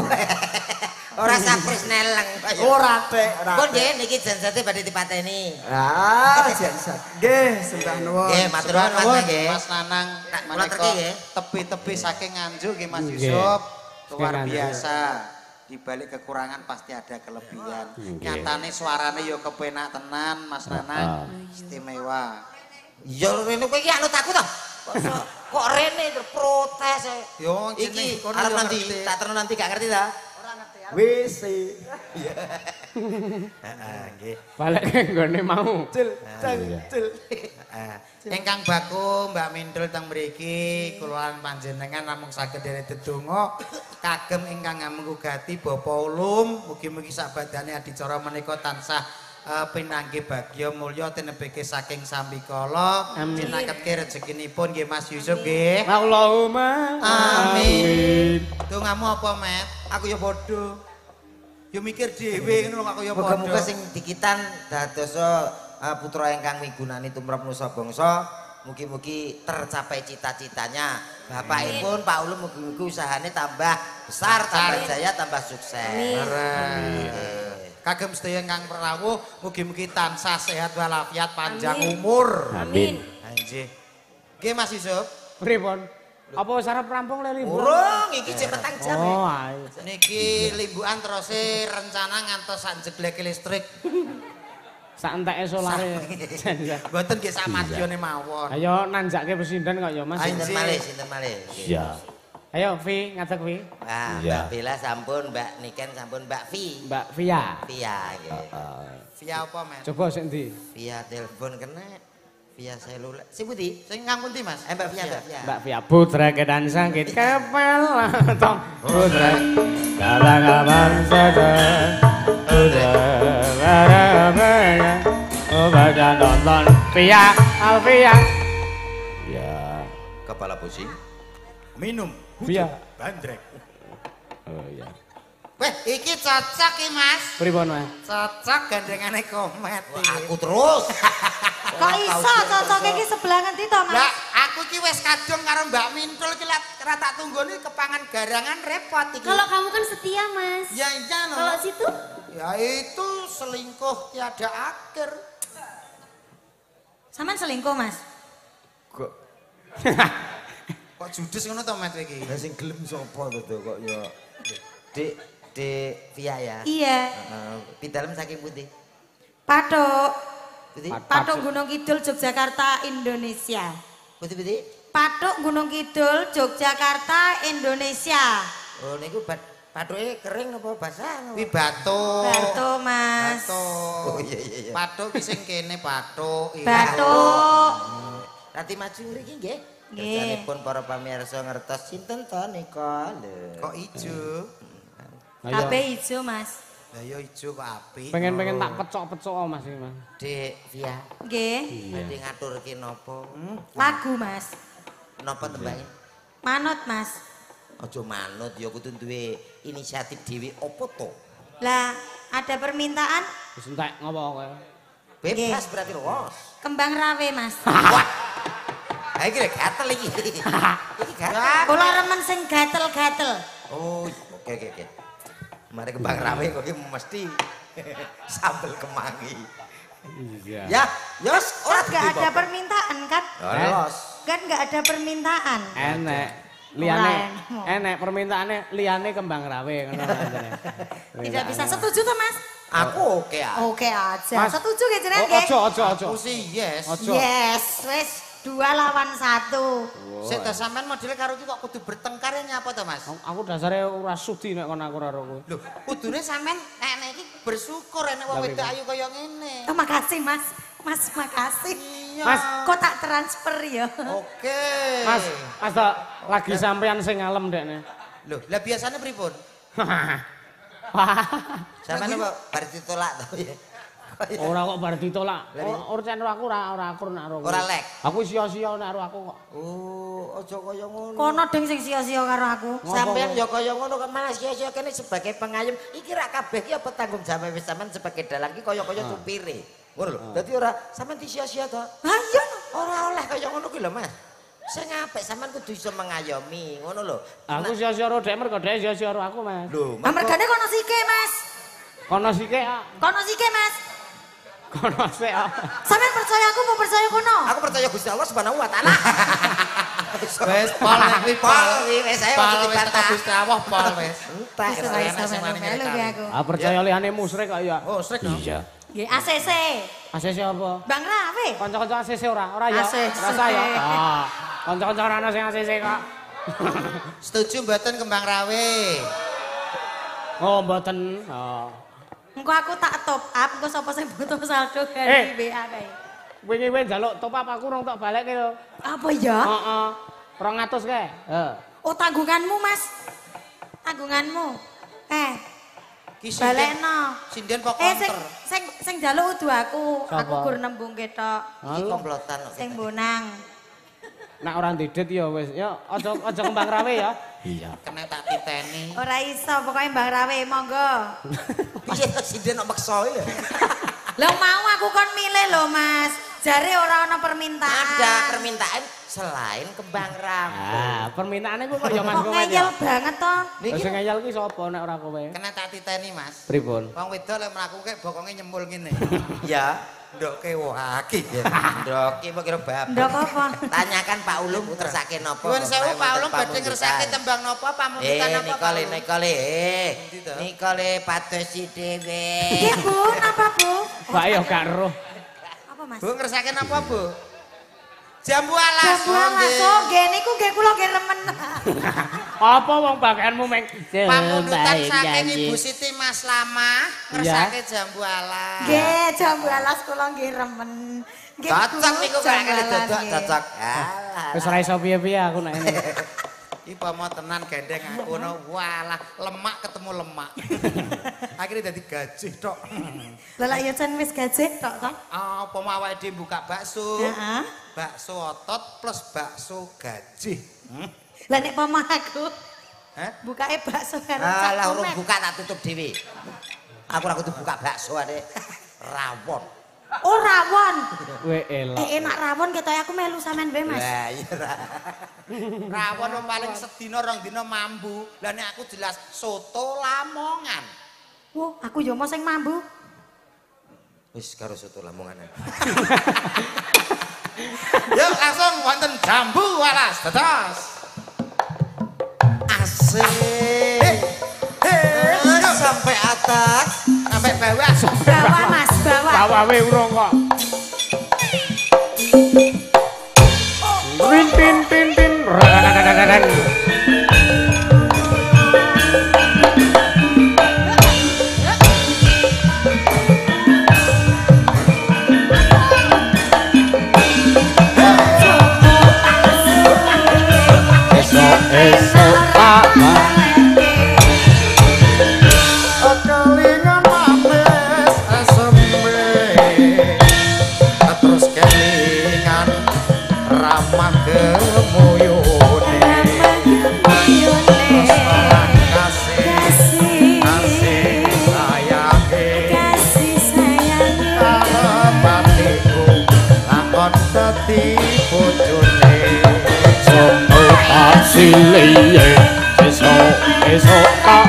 Ora sapris neleng. Ora tek, ora. Pun nggih niki janjate badhe dipateni. Ah, jenset. Nggih, sembah nuwun. Nggih, matur nuwun Mas nggih. Mas Nanang Nak, kula menika terki nggih. tepi-tepi saking Nganjuk nggih Mas Nggih. Yusuf. Luar Saking Nganjuk. biasa. Di balik kekurangan pasti ada kelebihan. Nyatane suarane yo kepenak tenan Mas Nanang. Istimewa. Ya rene kowe iki anut aku to. Kok rene protes. Yo Iki arep nanti tak terus nanti gak ngerti ta? WC. Heeh, nggih. Balik ke nggone mau. Cil, cil, cil. Ingkang baku Mbak Mindul teng mriki kula panjenengan namung saged dherek dedonga kagem ingkang ngamungugati Bapa Ulum mugi-mugi sak badane adicara menika tansah pinanggih bagya mulya tinebeke saking sambikala cinaketke rezekinipun nggih Mas Yusuf nggih. Allahumma amin. Dongamu apa, Met? Aku ya padha. Ya mikir dhewe ngono kok aku ya padha. Muga-muga sing dikitan dadosa putra ingkang migunani tumrap nusa bangsa. Mugi-mugi tercapai cita-citanya. Bapakipun Pak Ulum mugi-mugi usahane tambah besar, tambah jaya, tambah sukses. Kagem sedaya ingkang rawuh mugi-mugi tansah sehat walafiat panjang umur. Amin. Nggih. Nggih Mas Yusuf. Pripun? Apa wis arep rampung le liburan? Urung iki jek petang jam. Oh, ayo. Niki limbukan terus rencana ngantos sak jegleke listrik. Sak enteke solare. Mboten nggih sak madyane mawon. Ayo nanjake pesinden kok ya Mas. Sinten malih. Iya. Ayo Vi, ngadeg Vi. Wah, Mbak Bella sampun, Mbak Niken sampun, Mbak Vi. Mbak Via. Via nggih. Via apa, Mas? Coba sik ndi? Via telepon kena. Via seluler. Sing pundi? Sing kang pundi, Mas? Mbak Via, Mbak Via. Mbak Via putra kedan sangkit kepel tong putra kalangan saja putra barabaya obaga nonton Via Alvia ya Kepala pusing. Minum. Via Bandrek. oh iya Weh, iki cocok iki, Mas. pripun Mas Cocok gandengane komet iki. Aku terus. Kok iso cocok iki sebelah ngendi to, Mas? Lah, aku iki wis kadung karo Mbak Mintul iki ra tak tunggoni kepangan garangan repot iki. Kalau kamu kan setia, Mas. Ya iya no. Kalau situ Ya itu selingkuh tiada akhir. sampean selingkuh, Mas. Kok judes ngono to, Met iki? Lah sing gelem sapa to kok ya Dek Via ya. Iya. Pidalem saking pundi? Patok. Pundi? Patok Gunung Kidul Yogyakarta Indonesia. Pundi? Patok Gunung Kidul Yogyakarta Indonesia. Oh niku pathuke kering apa basah? Kuwi batuk. Batuk, Mas. Batuk. Oh iya. Batuk ki sing kene batuk. Iya. Batuk. Rati maju mriki nggih. Nggih. Kersanipun para pamirsa ngertos sinten to nika lho. Kok ijo? HP ijo, Mas. Lah ya ijo kok apik. pengen tak pecok-pecok Mas iki Mas Dek Via. Nggih. Badhe ngaturke napa? Lagu, Mas. Napa tembake? Manut, Mas. Aja manut ya kudu duwe inisiatif dhewe apa to? Lah, ada permintaan wis entek ngopo kowe Bebas berarti los. kembang rawe, Mas. Wah. Ha iki lek gatel iki. Iki gatel. Kula remen sing gatel-gatel. Oh, oke. Mari kembang rawe kok iki mesti sambel kemangi. iya Ya, yos ora Kan nggak ada permintaan kan? los. Kan nggak ada permintaan. enek liyane Ora enek permintaane liyane kembang rawe ngono jane Tidak bisa setuju tuh, Mas? Aku oke ya. Oke aja. Mas. Setuju gak jenengan, oh nggih? aja Aku sih yes. Ojo. Yes, wes 2 lawan 1. Sik ta sampean modele karo iki kok kudu bertengkar ya nyapa to, Mas? aku dasare ora sudi nek kon aku karo kowe Lho, kudune sampean nek iki bersyukur enek wong wedok ayu kaya ngene. Oh, makasih, Mas. Mas, makasih. Iya. Mas. Kok tak transfer ya? Oke. Mas tak lagi sampean sing ngalem dekne Lho, lah biasane pripun? Sampeyan apa bar ditolak to ya? ora kok bar ditolak urusan aku ora akur nek karo kowe. Ora lek. aku sia-sia nek karo aku kok Oh, aja kaya ngono. Kono ding sing sia-sia karo aku. Sampeyan ya kaya ngono kok malah sia-sia kene sebagai pengayom. Iki ra kabeh ki apa tanggung jawab wis sampean sebagai dalang ki kaya-kaya supire. Ngono lho. Dadi ora sampean disia-sia to. Ha iya. Ora oleh kaya ngono ki lho, Mas. Sing apik sampean kudu iso mengayomi, ngono lho. aku sia-sia karo dhek mergo dhek sia-sia karo aku Mas Lho, Lah mergane kono sike, Mas. kono sike Kono sike, Mas. kono sik Sampeyan percaya aku mau percaya kono? aku percaya Gusti Allah Subhanahu wa taala. Wes pol nek kuwi pol. Wis ayo Pol aja wis teko dibantah. Gusti Allah pol wis. Entek. Wis wis sampeyan melu ki aku. percaya liyane musyrik kok ya Oh, srek no. iya Nggih, ACC. ACC apa Bang Rawe. kanca-kanca ACC ora ya ACC. rasa ya kanca-kanca ora ana sing ACC kok Setuju mboten kembang rawe? oh mboten oh Engko aku tak top up, engko sapa sing butuh saldo dari BA kae. wingi kowe njaluk top up aku rong tak balekke lho Apa ya? heeh 200 kae Oh, tanggunganmu, Mas. Tanggunganmu. Ki sinden- Balekno. Sinden kok Sing konter. sing njaluk udu aku. Sapa? Aku gur nembung ketok. Iki komplotan kok. Sing bonang. Nek ora didet ya wis, ya aja kembang rawe ya. Iya. Kena tak titeni. Ora iso, pokoknya Mbah Rawe monggo. Piye sinden kok maksa ya? Lah mau aku kon milih lho, Mas. Jare ora ana permintaan. Ada permintaan selain kembang rawe. Ah, permintaane ku kok ya Mas Kok kowe. ngeyel banget to. Lah sing ngeyel kuwi sapa nek ora kowe? Kena tak titeni, Mas. Pripun? Wong wedok lek mlakuke bokonge nyembul ngene. Ya, Ndoke waki. ndok iki kira bapak. Ndok apa? Tanyakan Pak Ulum ngersake napa. Nuwun sewu Pak Ulum badhe Pamundutan. ngersake tembang napa pamundutan napa Pak Nikole Ulum? Nikole Endi to? Nikole padosi dhewe. Nggih, Bu, napa, Bu? Mbak ya gak roh. Apa, Mas? Bu ngersake napa, Bu? Jambu alas. Jambu alas, oh, nggih niku nggih kula nggih remen. Apa wong bagianmu meng Pamundutan saking Ibu Siti Mas Lama ngersake jambu alas. Nggih, jambu alas kula nggih remen. Nggih, Cocok Bu, niku kok jambu ngene alas, dodok nggih. cocok. Alah. Wis ora iso piye-piye aku nek ngene. Iki pomo tenan gendeng aku no walah lemak ketemu lemak. Akhirnya dadi gajih tok. Lah lak ya jan wis gajih tok to. Apa mau awake dhewe buka bakso? Heeh. Bakso otot plus bakso gajih. Lah nek pamah aku Hah? bukake bakso karo Alah cak urung kumek. buka tak tutup dhewe. Aku ora kudu buka bakso ade rawon. Oh, rawon. Kowe elok. Enak rawon ketoke aku melu sampean wae, Mas. Lah iya ra. Rawon wong paling sedina rong dina mambu. Lah nek aku jelas soto Lamongan. Wah, aku yo mau sing mambu. Wis karo soto Lamongan. Yuk langsung wonten jambu alas tetes. Asik. Sampai atas. Sampai bawah. Bawah, Mas, bawah. Bawawe urung kok. Rin tin tin tin. Radadadadadad. Esok tak Kelingan manis asembe terus kelingan ramah kemuyune terus orang kasih sayange kalebatiku lakon dadi bojone sopo asliye esok tak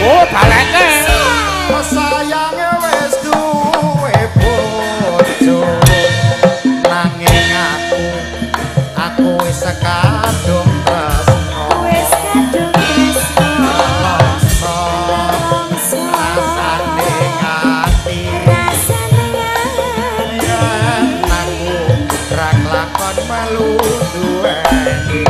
oh baleke sayange wis duwe bojo nanging aku wis kadung tresno rasane ati yen aku rak lakon melu duweni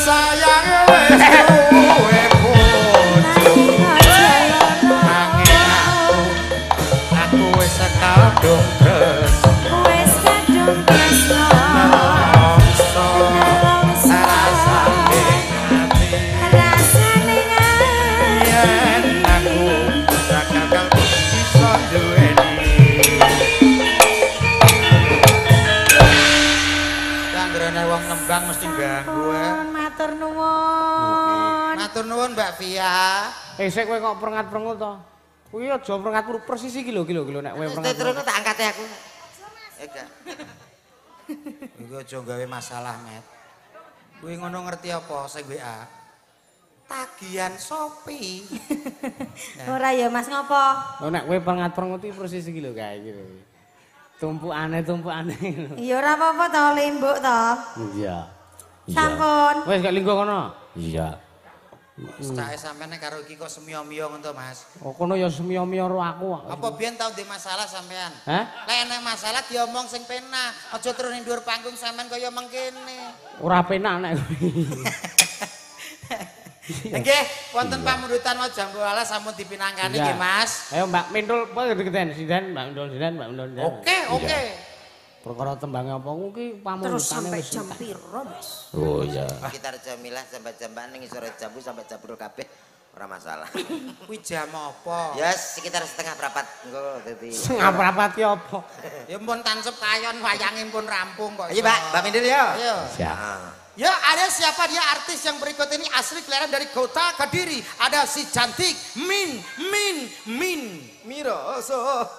sayang wis duwe bojo nanging aku wis kadung tresno Wis kadung tresno nelongso rasane ati rasane yen aku bakal iso duweni Anggrene wong nembang mesti ganggu matur nuwun. Matur nuwun Mbak Via. Sik kowe kok prengat-prengut to. Kuwi aja prengat persis iki lho nek kowe prengat. Terus tak angkate aku. Ega. Iku aja gawe masalah, Met. Kuwi ngono ngerti apa sing WA? Tagihan Shopee. Ora ya Mas ngopo? Oh nek kowe prengat-prengut iki persis iki lho kae iki lho. Tumpukane. Ya ora apa-apa to lembuk to. Iya. Sampun. Wis gak linggo kono. Iya. Cake sampeyan karo iki kok semio-mio ngono to, Mas. Oh kono ya semio-mio karo aku. Apa biyen tau ndek masalah sampean? Hah? Lek enek masalah diomong sing penak, aja terus ning dhuwur panggung sampean kaya mengkene. Ora penak nek kowe. Nggih, wonten pamundutan mau jam 12 sampun dipinangkani nggih, Mas. Ayo Mbak Mindul, apa gedhen sinden, Mbak Mindul. Oke. Perkara tembange apa kuwi pamundutane Terus sampai jam piro, Mas? Oh iya. Sekitar jamilah sampai jam-jam ning sore jambu sampai jabul kabeh ora masalah. Kuwi jam apa? Ya sekitar setengah berapat engko dadi. Setengah berapat ki apa? Ya pun tansep kayon wayange pun rampung kok. Iya, Mbak Mindil ya. Ayo. Siap. Ya, ada siapa dia artis yang berikut ini asli kelahiran dari kota Kediri. Ada si cantik Min Miroso.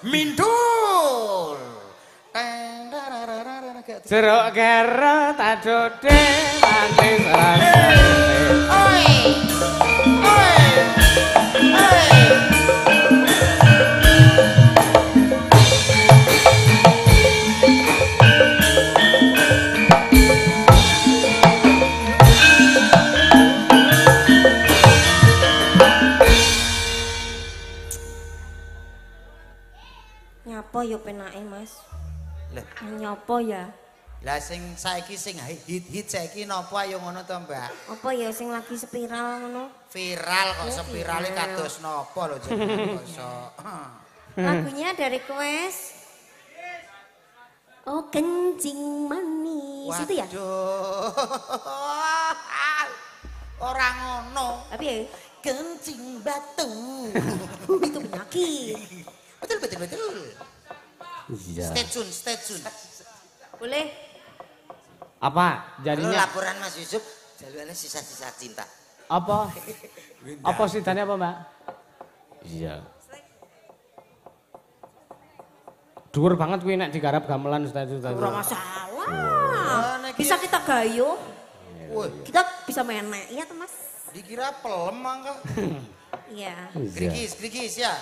Mindul. Jeruk kerot adode manis rasane. Oi. Nyapa ya penake, Mas? Lah, Nyapa ya? lah sing saiki sing hit saiki napa ayo ngono to, Mbak? Apa ya sing lagi spiral ngono? Viral kok spirale kados napa lho jenengan iso. Lagunya dari Quest. Oh, kencing manis. Itu ya? Waduh. Ora ngono. Tapi ya, Kencing batu. itu penyakit. Betul. Iya. Stay tune. Boleh? Apa Lalu jadinya laporan Mas Yusuf jalurnya sisa-sisa cinta. apa? Apa sidane apa, Mbak? Iya. Dhuwur banget kuwi nek digarap gamelan ustaz. Ora masalah. Bisa kita gayo. Woi, Kita bisa menek, iya tuh Mas? dikira pelem mangga. Iya. Grigis ya.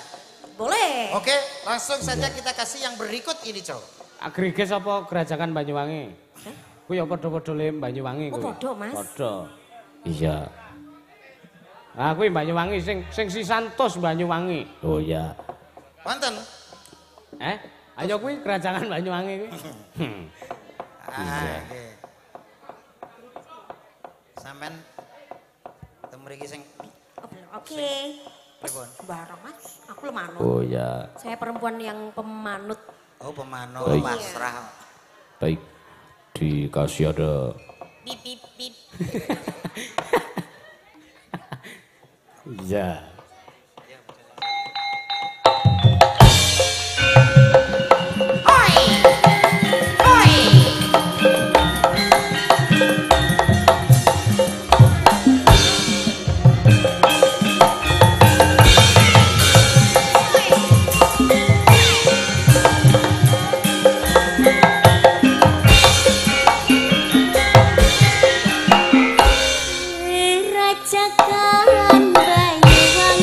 Boleh. Oke, langsung saja kita kasih yang berikut ini, Cow. Agriges apa Gerajakan Banyuwangi? Kuwi ya padha-padha le Banyuwangi Oh, kuwi. padha, Mas. Padha. Iya. Ah kuwi Banyuwangi sing sisantos Banyuwangi. Oh iya. Wonten. Ayo kuwi Gerajakan Banyuwangi kuwi. Oke. Sampean temu mriki sing Oke. pripun? Barang Mas, aku lemanut. Oh iya. Saya perempuan yang pemanut. Oh, pemanut. Oh, pasrah. Baik. Dikasih ada Bip bip bip. iya. Rajakan Banyuwangi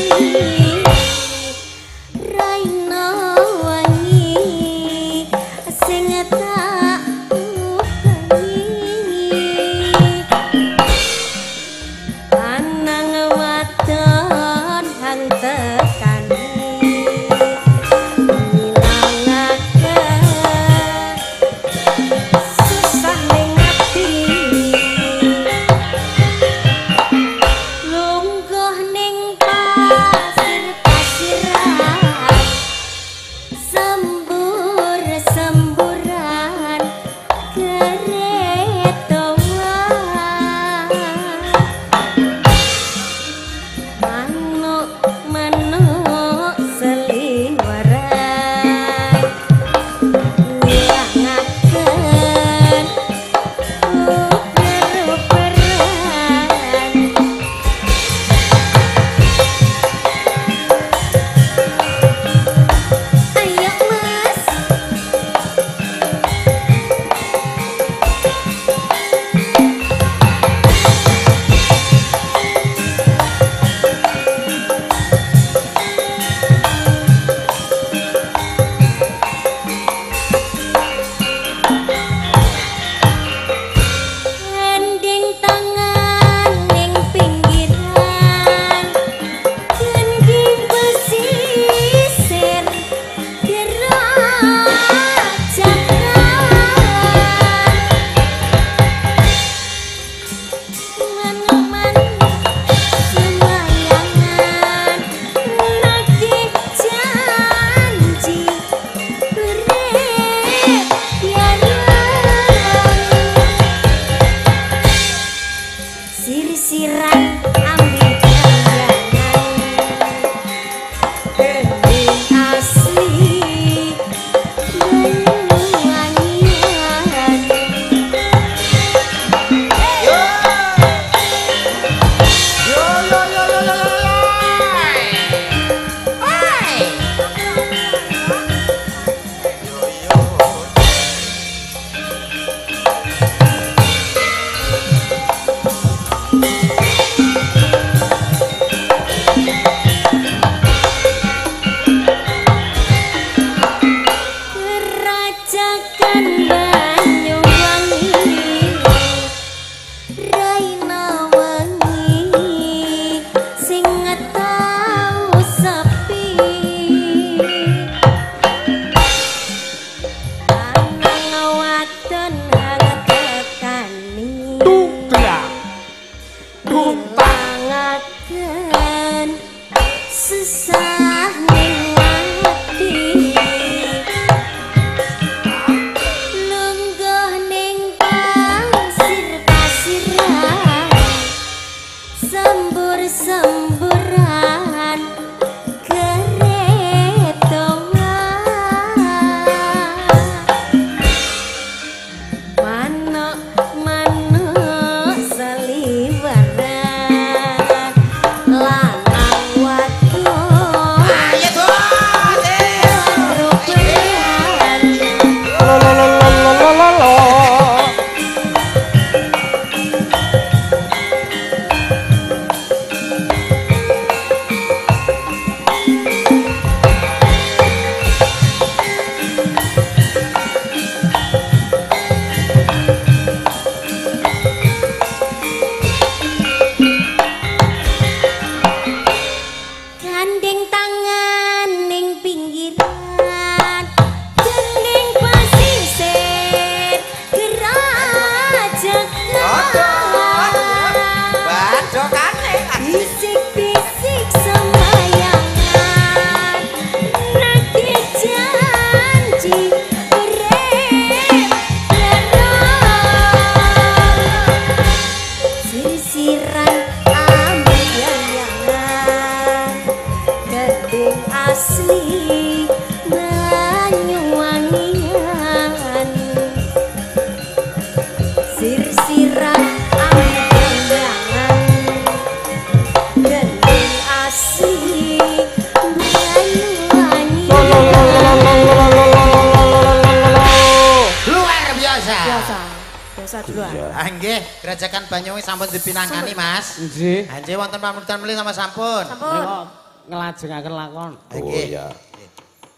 Biasa dulu. Ah nggih, Grajakan Banyuwangi sampun dipinangani, Mas. Nggih. Ah nggih wonten pamundutan mlih sama sampun. Menika nglajengaken lakon. Oh iya.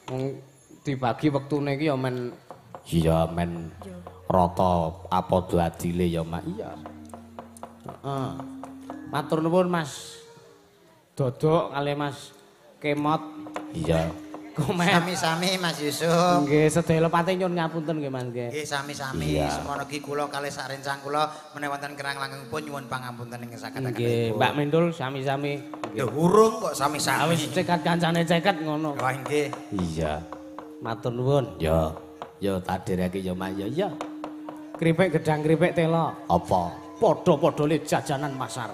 Wong dibagi wektune iki ya men rata apa adile ya Mak. Iya. Heeh. Matur nuwun Mas Dodok kali Mas Kemot. Iya. Komen. Sami-sami Mas Yusuf. Nggih, sedaya pati nyuwun ngapunten nggih Mas nggih. Nggih sami-sami. Semono ki kula kalih sak rencang kula menawi wonten kerang langkung pun nyuwun pangapunten ing sakataken. Nggih, Mbak Mindul sami-sami. Lho urung kok sami-sami. Wis cekat kancane ceket ngono. Wah nggih. Iya. Matur nuwun. Ya. Ya tak dereke ya Mak ya. Kripik gedang kripik tela. Apa? Padha-padha le jajanan pasar.